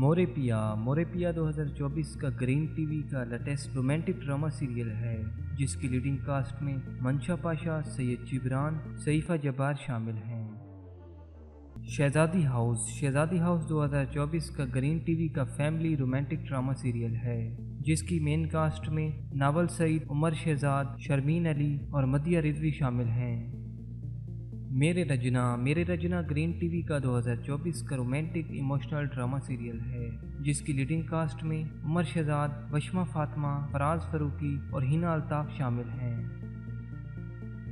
मोरे पिया 2024 का green TV का लेटेस्ट रोमांटिक ड्रामा सीरियल है जिसकी लीडिंग कास्ट में मंशा पाशा, सैयद जिब्रान, सईफा जब्बार शामिल हैं। शहजादी हाउस 2024 का ग्रीन टीवी का फैमिली रोमांटिक ड्रामा सीरियल है जिसकी मेन कास्ट में नावल सईद, उमर शहजाद, शर्मीन अली और मदिया रिजवी शामिल हैं। मेरे रजना ग्रीन टीवी का 2024 का रोमांटिक इमोशनल ड्रामा सीरियल है जिसकी लीडिंग कास्ट में उमर शहजाद, वशमा फातिमा, फराज फरूकी और हिना अल्ताफ शामिल हैं।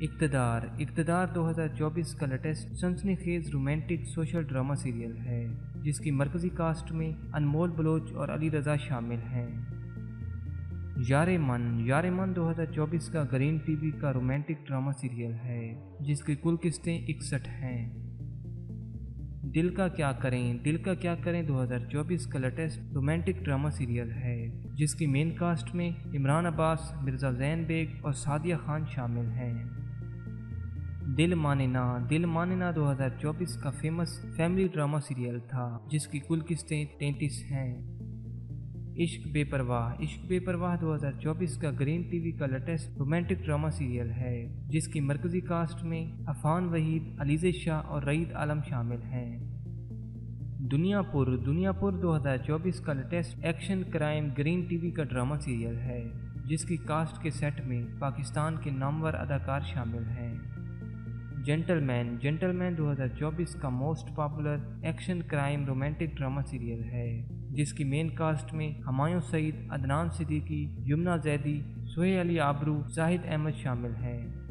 इक़्तिदार 2024 का लेटेस्ट सनसनीखेज रोमांटिक सोशल ड्रामा सीरियल है जिसकी मरकजी कास्ट में अनमोल बलोच और अली रज़ा शामिल हैं। यारे मन 2024 का ग्रीन टीवी का रोमांटिक ड्रामा सीरियल है जिसकी कुल किस्तें 61 हैं। दिल का क्या करें 2024 का लेटेस्ट रोमांटिक ड्रामा सीरियल है जिसकी मेन कास्ट में इमरान अब्बास, मिर्ज़ा ज़ैन बेग और सादिया खान शामिल हैं। दिल माने ना 2024 का फेमस फैमिली ड्रामा सीरियल था जिसकी कुल किस्तें 33 हैं। इश्क बेपरवाह 2024 का ग्रीन टीवी का लेटेस्ट रोमांटिक ड्रामा सीरियल है जिसकी मरकजी कास्ट में अफान वहीद, अलीज़े शाह और रईद आलम शामिल हैं। दुनियापुर 2024 का latest action crime green TV का ड्रामा सीरियल है जिसकी कास्ट के सेट में पाकिस्तान के नामवर अदाकार शामिल हैं। जेंटलमैन 2024 का most popular action crime romantic drama serial है जिसकी मेन कास्ट में हमायूं सईद, अदनान सिद्दीकी, यमुना जैदी, सोहेल अली आबरू, जाहिद अहमद शामिल हैं।